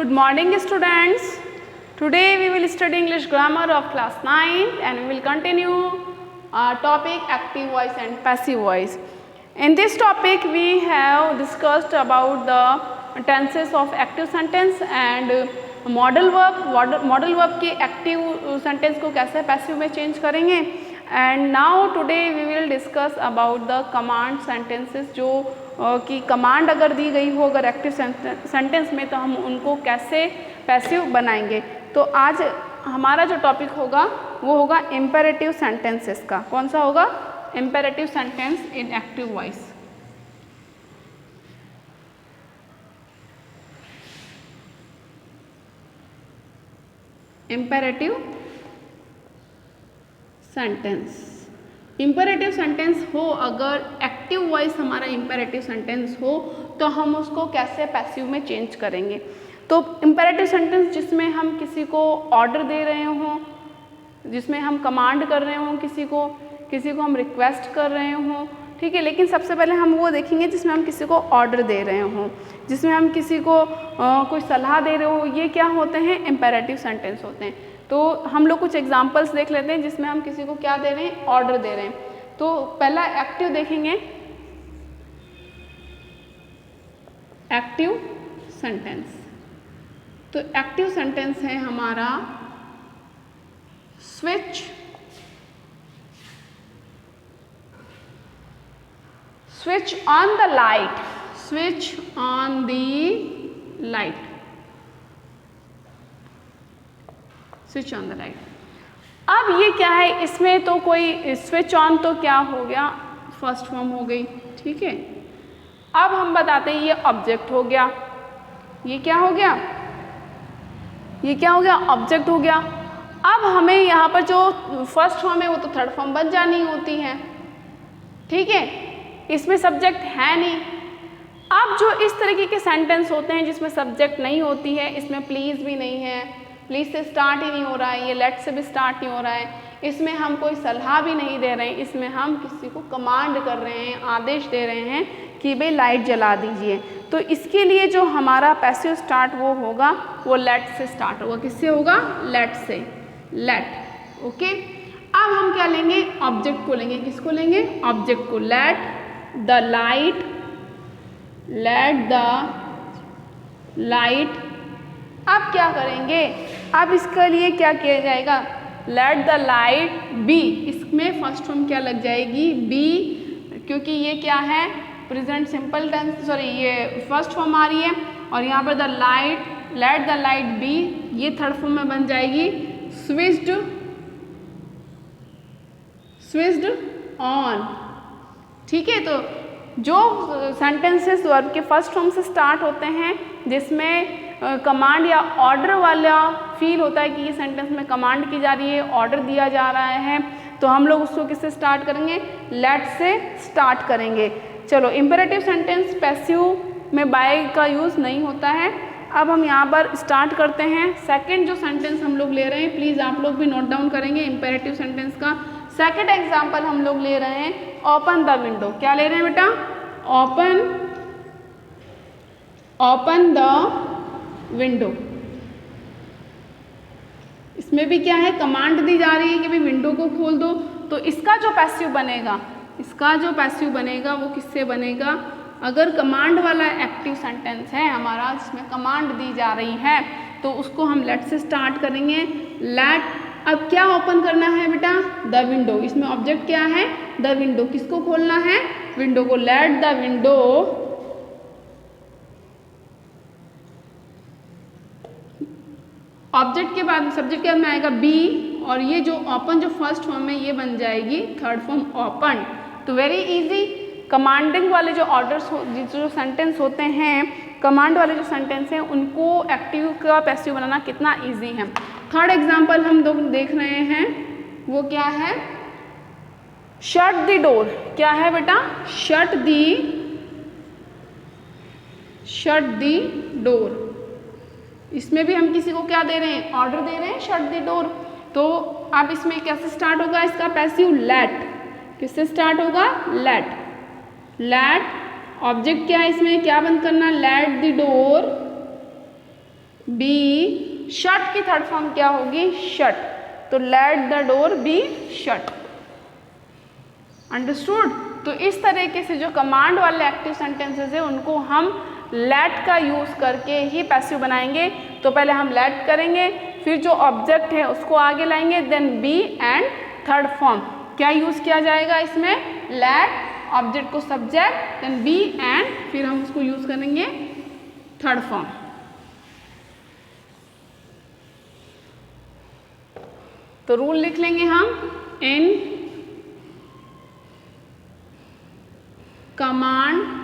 Good morning students. Today we will study English grammar of class 9 and we will continue our topic active voice and passive voice. In this topic we have discussed about the tenses of active sentence and modal verb. Modal verb की active sentence को कैसे passive में change करेंगे. And now today we will discuss about the command sentences जो कि command अगर दी गई हो अगर एक्टिव सेंटेंस में तो हम उनको कैसे पैसिव बनाएंगे. तो आज हमारा जो टॉपिक होगा वो होगा इम्पेरेटिव सेंटेंसेस का. कौन सा होगा? Imperative sentence in active voice. Imperative sentence. Imperative sentence हो अगर एक्टिव वॉइस हमारा इम्पेरेटिव सेंटेंस हो तो हम उसको कैसे पैसिव में चेंज करेंगे. तो इम्पेरेटिव सेंटेंस जिसमें हम किसी को ऑर्डर दे रहे हों, जिसमें हम कमांड कर रहे हों, किसी को हम रिक्वेस्ट कर रहे हों, ठीक है. लेकिन सबसे पहले हम वो देखेंगे जिसमें हम किसी को ऑर्डर दे रहे हों, जिसमें हम किसी को कोई सलाह दे रहे हो. ये क्या होते हैं? इम्पेरेटिव सेंटेंस होते हैं. तो हम लोग कुछ एग्जांपल्स देख लेते हैं जिसमें हम किसी को क्या दे रहे हैं? ऑर्डर दे रहे हैं. तो पहला एक्टिव देखेंगे. Active sentence. तो एक्टिव सेंटेंस है हमारा switch on the light. Switch on the light. Switch on the light. अब ये क्या है? इसमें तो कोई स्विच ऑन तो क्या हो गया? फर्स्ट फॉर्म हो गई, ठीक है. अब हम बताते हैं ये ऑब्जेक्ट हो गया. ये क्या हो गया? ये क्या हो गया? ऑब्जेक्ट हो गया. अब हमें यहाँ पर जो फर्स्ट फॉर्म है वो तो थर्ड फॉर्म बन जानी होती है, ठीक है. इसमें सब्जेक्ट है नहीं. अब जो इस तरीके के सेंटेंस होते हैं जिसमें सब्जेक्ट नहीं होती है, इसमें प्लीज़ भी नहीं है, प्लीज़ से स्टार्ट ही नहीं हो रहा है, ये लेट से भी स्टार्ट नहीं हो रहा है, इसमें हम कोई सलाह भी नहीं दे रहे हैं, इसमें हम किसी को कमांड कर रहे हैं, आदेश दे रहे हैं कि भाई लाइट जला दीजिए. तो इसके लिए जो हमारा पैसिव स्टार्ट वो होगा वो लेट से स्टार्ट होगा. किससे होगा? लेट से. लेट. ओके. अब हम क्या लेंगे? ऑब्जेक्ट को लेंगे. किसको लेंगे? ऑब्जेक्ट को. Let the light. Let the light. अब क्या करेंगे? अब इसके लिए क्या किया जाएगा? Let the light be. इसमें फर्स्ट फॉर्म क्या लग जाएगी? बी, क्योंकि ये क्या है? प्रेजेंट सिंपल टेंस, सॉरी ये फर्स्ट फॉर्म आ रही है. और यहाँ पर the light, let the light be, ये थर्ड फॉर्म में बन जाएगी स्विच्ड. स्विच्ड ऑन, ठीक है. तो जो सेंटेंसेस वर्ब के फर्स्ट फॉर्म से स्टार्ट होते हैं जिसमें कमांड या ऑर्डर वाला फील होता है कि ये सेंटेंस में कमांड की जा रही है, ऑर्डर दिया जा रहा है, तो हम लोग उसको किससे स्टार्ट करेंगे? लेट से स्टार्ट करेंगे. चलो, इम्पेरेटिव सेंटेंस पैसिव में बाय का यूज़ नहीं होता है. अब हम यहाँ पर स्टार्ट करते हैं. सेकंड जो सेंटेंस हम लोग ले रहे हैं, प्लीज़ आप लोग भी नोट डाउन करेंगे इम्पेरेटिव सेंटेंस का. सेकंड एग्जाम्पल हम लोग ले रहे हैं ओपन द विंडो. क्या ले रहे हैं बेटा? Open the window. इसमें भी क्या है? कमांड दी जा रही है कि भाई विंडो को खोल दो. तो इसका जो पैसिव बनेगा वो किससे बनेगा? अगर कमांड वाला एक्टिव सेंटेंस है हमारा जिसमें कमांड दी जा रही है तो उसको हम लेट से स्टार्ट करेंगे. लेट. अब क्या ओपन करना है बेटा? The window. इसमें ऑब्जेक्ट क्या है? The window. किसको खोलना है? विंडो को. Let the window. ऑब्जेक्ट के बाद सब्जेक्ट के बाद में आएगा बी, और ये जो ओपन जो फर्स्ट फॉर्म है ये बन जाएगी थर्ड फॉर्म ओपन. तो वेरी इजी. कमांडिंग वाले जो ऑर्डर्स जो सेंटेंस होते हैं, कमांड वाले जो सेंटेंस हैं उनको एक्टिव का पैसिव बनाना कितना इजी है. थर्ड एग्जाम्पल हम लोग देख रहे हैं वो क्या है? Shut the door. क्या है बेटा? Shut the door. इसमें भी हम किसी को क्या दे रहे हैं? ऑर्डर दे रहे हैं, शट द डोर. तो अब इसमें कैसे स्टार्ट होगा इसका पैसिव? लेट. किससे स्टार्ट होगा? लेट. लेट. ऑब्जेक्ट क्या है इसमें? क्या बंद करना? Let the door be shut की थर्ड फॉर्म क्या होगी? शट। तो let the door be shut. Understood? तो इस तरीके से जो कमांड वाले एक्टिव सेंटेंसेस है उनको हम लेट का यूज़ करके ही पैसिव बनाएंगे। तो पहले हम लेट करेंगे, फिर जो ऑब्जेक्ट है उसको आगे लाएंगे, then be and third form क्या यूज़ किया जाएगा इसमें? लेट, ऑब्जेक्ट को सब्जेक्ट, देन बी एंड फिर हम उसको यूज़ करेंगे थर्ड फॉर्म। तो रूल लिख लेंगे हम, in command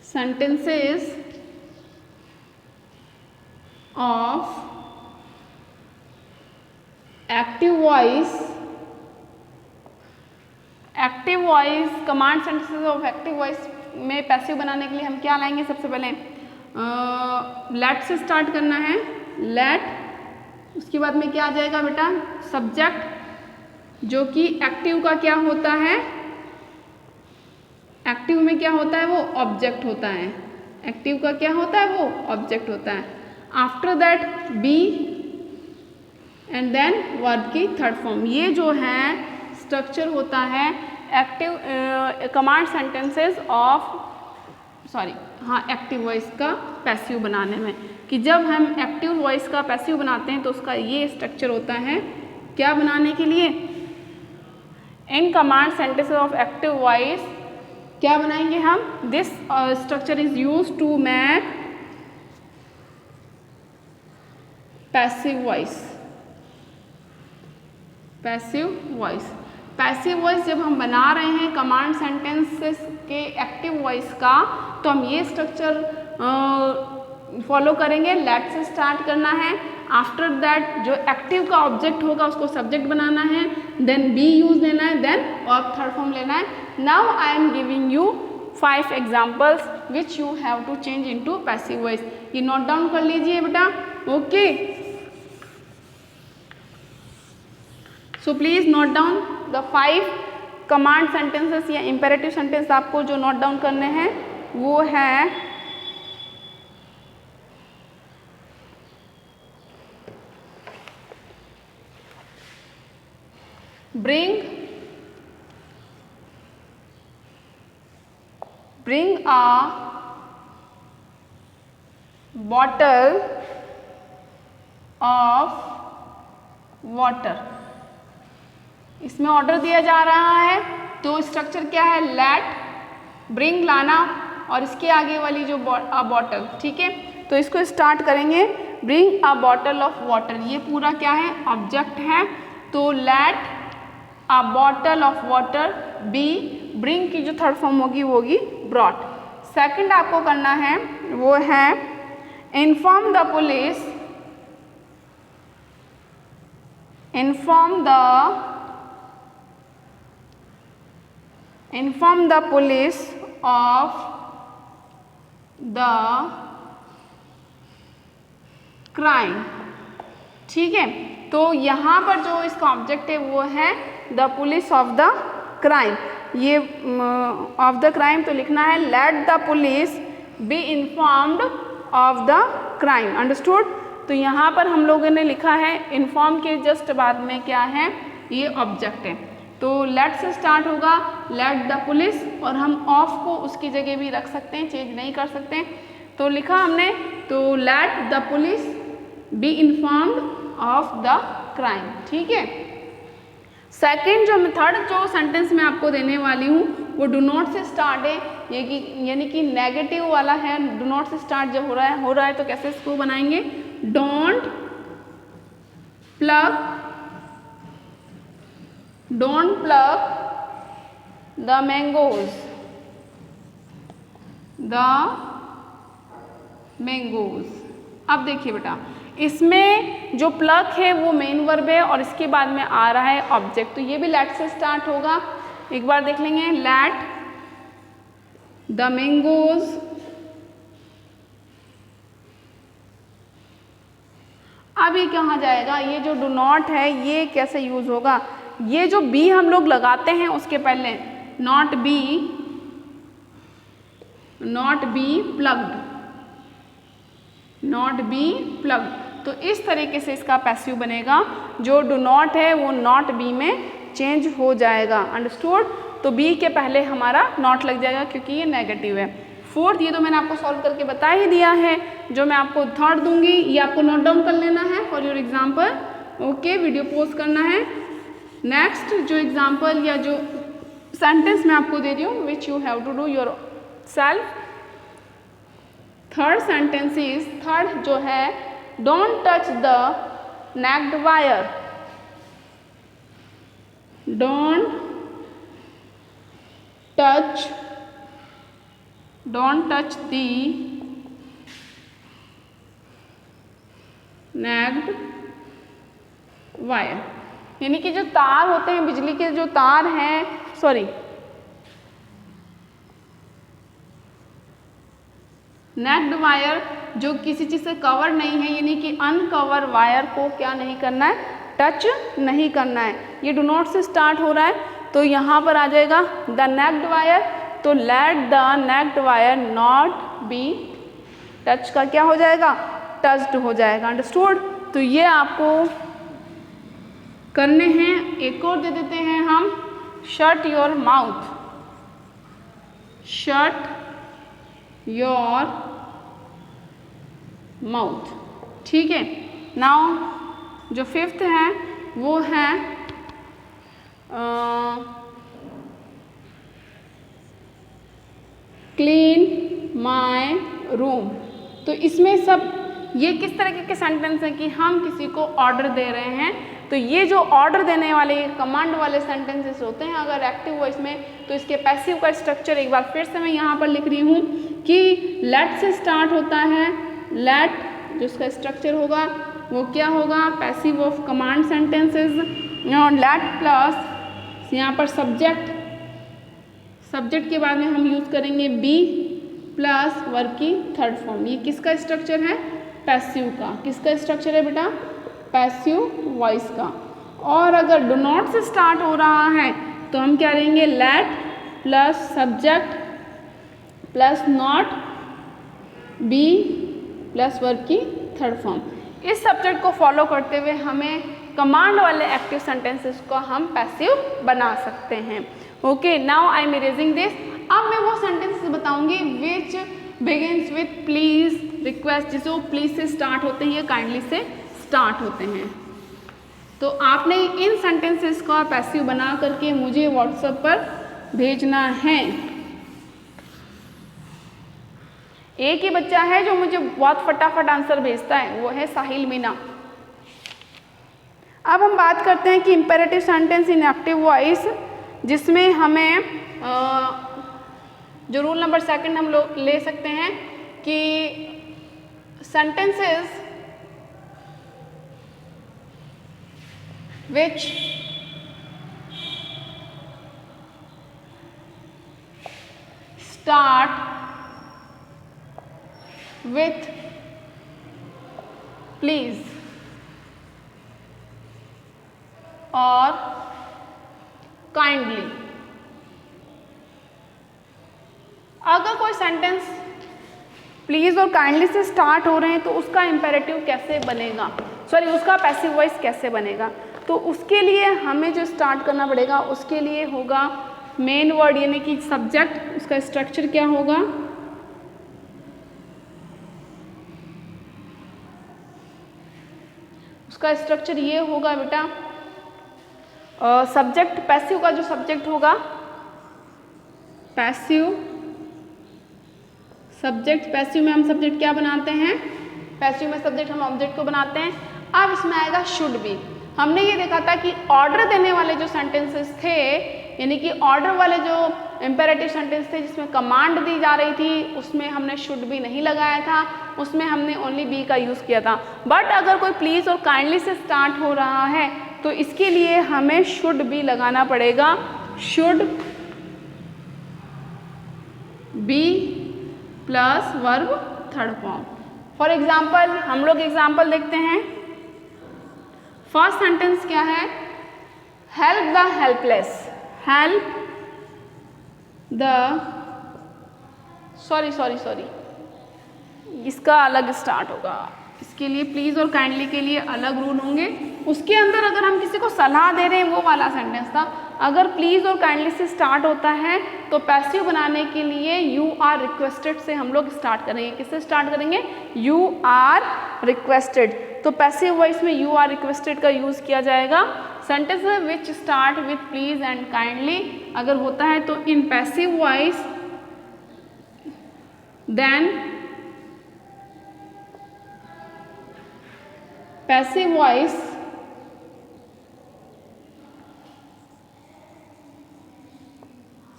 sentences of active voice, active voice, command sentences of active voice में पैसिव बनाने के लिए हम क्या लाएंगे? सबसे पहले लेट से स्टार्ट करना है, लेट, उसके बाद में क्या आ जाएगा बेटा? सब्जेक्ट, जो कि एक्टिव का क्या होता है? एक्टिव में क्या होता है? वो ऑब्जेक्ट होता है। एक्टिव का क्या होता है? वो ऑब्जेक्ट होता है। After that be and then verb की थर्ड फॉर्म। ये जो है स्ट्रक्चर होता है active command sentences of active voice का पैसिव बनाने में, कि जब हम एक्टिव वॉइस का पैसिव बनाते हैं तो उसका ये स्ट्रक्चर होता है क्या बनाने के लिए? In command sentences of active voice क्या बनाएंगे हम? This structure is use to make passive voice. Passive voice, passive voice जब हम बना रहे हैं कमांड सेंटेंसेस के एक्टिव वॉइस का, तो हम ये स्ट्रक्चर फॉलो करेंगे। लेट से स्टार्ट करना है, आफ्टर दैट जो एक्टिव का ऑब्जेक्ट होगा उसको सब्जेक्ट बनाना है, देन बी यूज लेना है, देन वर्ब थर्ड फॉर्म लेना है। Now I am giving you 5 examples which you have to change into passive voice. ये नोट डाउन कर लीजिए बेटा। Okay, so please note down the 5 command sentences या imperative sentence. आपको जो नोट डाउन करने हैं वो है bring a bottle of water। इसमें ऑर्डर दिया जा रहा है, तो स्ट्रक्चर क्या है? लेट, ब्रिंग लाना, और इसके आगे वाली जो बॉटल, ठीक है। तो इसको स्टार्ट करेंगे, bring a bottle of water. ये पूरा क्या है? ऑब्जेक्ट है। तो let a bottle of water be, bring की जो थर्ड फॉर्म होगी वो होगी ब्रॉट। सेकंड आपको करना है वो है inform the police, inform the police of the crime. ठीक है, तो यहाँ पर जो इसका ऑब्जेक्ट है वो है the police of the crime. ये ऑफ द क्राइम तो लिखना है let the police be informed of the crime. Understood? तो यहाँ पर हम लोगों ने लिखा है इन्फॉर्म के जस्ट बाद में क्या है? ये ऑब्जेक्ट है। तो लेट से स्टार्ट होगा, लेट द पुलिस, और हम ऑफ को उसकी जगह भी रख सकते हैं, चेंज नहीं कर सकते। तो लिखा हमने, तो let the police be informed of the crime. ठीक है। सेकेंड जो थर्ड जो सेंटेंस मैं आपको देने वाली हूँ वो डू नॉट से स्टार्ट है, यानी कि नेगेटिव वाला है। डू नॉट से स्टार्ट जब हो रहा है तो कैसे इसको बनाएंगे? डोंट प्लग द मैंगोज, अब देखिए बेटा, इसमें जो प्लग है वो मेन वर्ब है और इसके बाद में आ रहा है ऑब्जेक्ट, तो ये भी लेट से स्टार्ट होगा। एक बार देख लेंगे, लेट द मैंगोज अब ये कहाँ जाएगा? ये जो डू नॉट है ये कैसे यूज होगा? ये जो बी हम लोग लगाते हैं उसके पहले, not be plugged, not be plug. तो इस तरीके से इसका पैसिव बनेगा, जो डू नॉट है वो नॉट बी में चेंज हो जाएगा। अंडरस्टूड? तो बी के पहले हमारा नॉट लग जाएगा क्योंकि ये नेगेटिव है। फोर्थ, ये तो मैंने आपको सॉल्व करके बता ही दिया है। जो मैं आपको थर्ड दूंगी ये आपको नोट डाउन कर लेना है for your example. Okay, video post करना है। नेक्स्ट जो एग्जाम्पल या जो सेंटेंस मैं आपको दे रही हूँ which you have to do yourself. Third sentence is, third जो है, don't touch the naked wire. Don't touch the naked wire, यानी कि जो तार होते हैं, बिजली के जो तार हैं, सॉरी नेक्ड वायर जो किसी चीज़ से कवर नहीं है, यानी कि अनकवर वायर को क्या नहीं करना है, टच नहीं करना है। ये डू नॉट से स्टार्ट हो रहा है तो यहाँ पर आ जाएगा द नेक्ड वायर। तो let the naked wire not be touch का क्या हो जाएगा, टच्ड हो जाएगा। अंडरस्टूड? तो ये आपको करने हैं। एक और दे देते हैं हम, shut your mouth. Shut your mouth. ठीक है। नाउ जो फिफ्थ है वो है क्लीन माई रूम। तो इसमें सब ये किस तरीके के सेंटेंस हैं कि हम किसी को ऑर्डर दे रहे हैं। तो ये जो ऑर्डर देने वाले कमांड वाले सेंटेंसेस होते हैं, अगर एक्टिव वॉइस में, तो इसके पैसिव का स्ट्रक्चर एक बार फिर से मैं यहाँ पर लिख रही हूँ कि लेट से स्टार्ट होता है। लेट जो इसका स्ट्रक्चर होगा वो क्या होगा, passive of command sentences. Late plus यहाँ पर सब्जेक्ट, सब्जेक्ट के बाद में हम यूज़ करेंगे बी प्लस वर्ब की थर्ड फॉर्म। ये किसका स्ट्रक्चर है, पैसिव का। किसका स्ट्रक्चर है बेटा, पैसिव वॉइस का। और अगर डू नॉट से स्टार्ट हो रहा है तो हम क्या लेंगे, late plus subject plus not be plus verb की थर्ड फॉर्म। इस सब्जेक्ट को फॉलो करते हुए हमें कमांड वाले एक्टिव सेंटेंसेस को हम पैसिव बना सकते हैं। Okay, now I M erasing this. अब मैं वो सेंटेंसेस बताऊंगी विच बिगिंस विथ प्लीज, रिक्वेस्ट, जिसे वो प्लीज से स्टार्ट होते हैं या काइंडली से स्टार्ट होते हैं। तो आपने इन सेंटेंसेस का पैसिव बना करके मुझे व्हाट्सएप पर भेजना है। एक ही बच्चा है जो मुझे बहुत फटाफट आंसर भेजता है, वो है साहिल मीना। अब हम बात करते हैं कि imperative sentence in active voice, जिसमें हमें जो रूल नंबर सेकंड हम लोग ले सकते हैं कि sentences which start with please or kindly। अगर कोई सेंटेंस प्लीज और काइंडली से स्टार्ट हो रहे हैं तो उसका इंपेरेटिव कैसे बनेगा, सॉरी उसका पैसिव वॉइस कैसे बनेगा। तो उसके लिए हमें जो स्टार्ट करना पड़ेगा उसके लिए होगा मेन वर्ड, यानी कि सब्जेक्ट। उसका स्ट्रक्चर क्या होगा, उसका स्ट्रक्चर ये होगा बेटा, सब्जेक्ट, पैसिव का जो सब्जेक्ट होगा, पैसिव सब्जेक्ट। पैसिव में हम सब्जेक्ट क्या बनाते हैं, पैसिव में सब्जेक्ट हम ऑब्जेक्ट को बनाते हैं। अब इसमें आएगा शुड बी। हमने ये देखा था कि ऑर्डर देने वाले जो सेंटेंसेस थे, यानी कि ऑर्डर वाले जो इंपेरेटिव सेंटेंस थे जिसमें कमांड दी जा रही थी, उसमें हमने शुड बी नहीं लगाया था, उसमें हमने ओनली बी का यूज़ किया था। बट अगर कोई प्लीज और काइंडली से स्टार्ट हो रहा है तो इसके लिए हमें शुड बी लगाना पड़ेगा। Should be plus verb third form. For example हम लोग एग्जाम्पल देखते हैं। फर्स्ट सेंटेंस क्या है, help the helpless. Help the इसका अलग स्टार्ट होगा, इसके लिए प्लीज़ और काइंडली के लिए अलग रूल होंगे। उसके अंदर अगर हम किसी को सलाह दे रहे हैं, वो वाला सेंटेंस था। अगर प्लीज़ और काइंडली से स्टार्ट होता है तो पैसिव बनाने के लिए यू आर रिक्वेस्टेड से हम लोग स्टार्ट करेंगे। किससे स्टार्ट करेंगे? You are requested. तो पैसिव वॉइस में यू आर रिक्वेस्टेड का यूज़ किया जाएगा। Sentence which start with please and kindly अगर होता है तो in passive voice then passive voice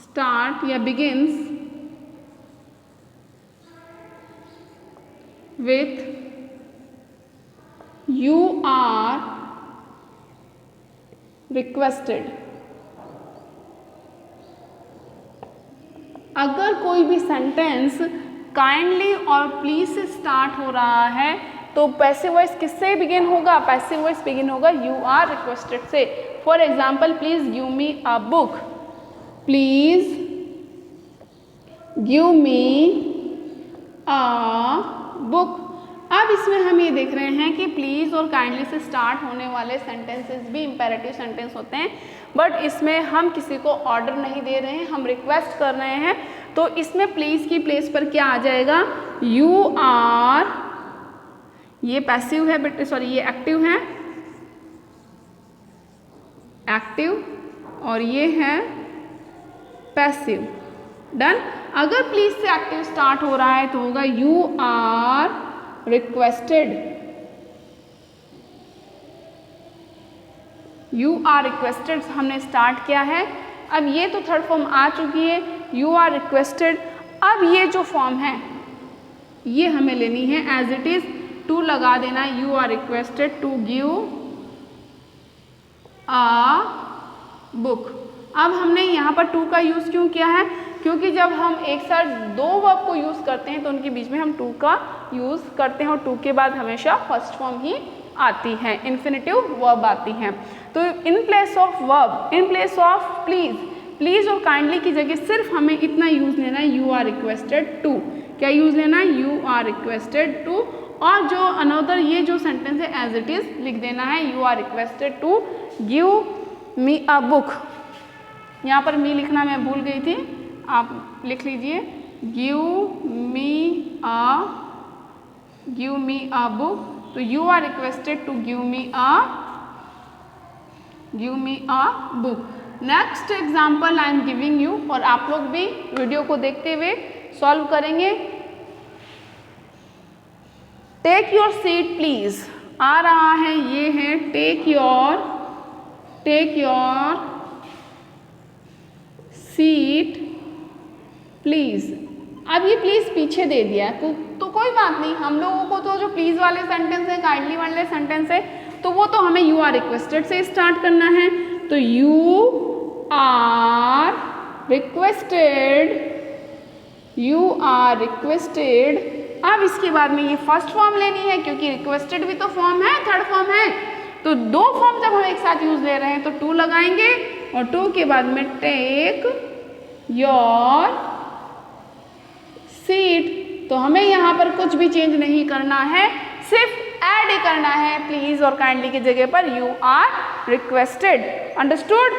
start या begins with you are requested. अगर कोई भी सेंटेंस काइंडली और प्लीज से स्टार्ट हो रहा है तो पैसिव वॉइस किससे बिगिन होगा? पैसिव वॉइस बिगिन होगा यू आर रिक्वेस्टेड से। For example, please give me a book, please give me a book. अब इसमें हम ये देख रहे हैं कि प्लीज और काइंडली से स्टार्ट होने वाले सेंटेंसेस भी इंपेरेटिव सेंटेंस होते हैं, बट इसमें हम किसी को ऑर्डर नहीं दे रहे हैं, हम रिक्वेस्ट कर रहे हैं। तो इसमें प्लीज की प्लेस पर क्या आ जाएगा? यू आर, ये पैसिव है बट सॉरी ये एक्टिव है, एक्टिव, और ये है पैसिव। डन। अगर प्लीज से एक्टिव स्टार्ट हो रहा है तो होगा you are requested, you are requested हमने स्टार्ट किया है। अब ये तो थर्ड फॉर्म आ चुकी है, यू आर रिक्वेस्टेड। अब ये जो फॉर्म है ये हमें लेनी है एज इट इज, टू लगा देना, you are requested to give a book. अब हमने यहाँ पर टू का यूज़ क्यों किया है? क्योंकि जब हम एक साथ दो वर्ब को यूज़ करते हैं तो उनके बीच में हम टू का यूज़ करते हैं और टू के बाद हमेशा फर्स्ट फॉर्म ही आती है, इन्फिनेटिव वर्ब आती हैं। तो in place of verb, in place of please, please और काइंडली की जगह सिर्फ हमें इतना यूज़ लेना है, यू आर रिक्वेस्टेड टू। क्या यूज़ लेना है? You are requested to. और जो अनदर ये जो सेंटेंस है एज इट इज़ लिख देना है, you are requested to give me a book. यहाँ पर मी लिखना मैं भूल गई थी, आप लिख लीजिए, गिव मी अ बुक। तो you are requested to give me a book. Next example I am giving you, और आप लोग भी वीडियो को देखते हुए सॉल्व करेंगे। टेक योर सीट प्लीज आ रहा है, ये है टेक योर सीट प्लीज। अब ये प्लीज पीछे दे दिया तो कोई बात नहीं, हम लोगों को तो जो प्लीज वाले सेंटेंस है, काइंडली वाले सेंटेंस है, तो वो तो हमें यू आर रिक्वेस्टेड से स्टार्ट करना है। तो यू आर रिक्वेस्टेड। अब इसके बाद में ये फर्स्ट फॉर्म लेनी है, क्योंकि रिक्वेस्टेड भी तो फॉर्म है, थर्ड फॉर्म है। तो दो फॉर्म जब हम एक साथ यूज ले रहे हैं तो टू लगाएंगे, और टू के बाद में टेक योर सीट। तो हमें यहाँ पर कुछ भी चेंज नहीं करना है, सिर्फ ऐड ही करना है प्लीज और काइंडली की जगह पर you are requested. Understood?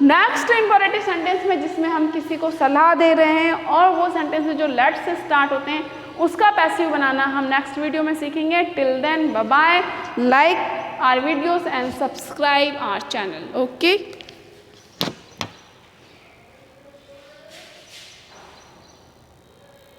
Next imperative sentence में जिसमें हम किसी को सलाह दे रहे हैं और वो सेंटेंस जो लेट से स्टार्ट होते हैं उसका पैसिव बनाना हम नेक्स्ट वीडियो में सीखेंगे। Till then bye bye, like our videos and subscribe our channel. Okay.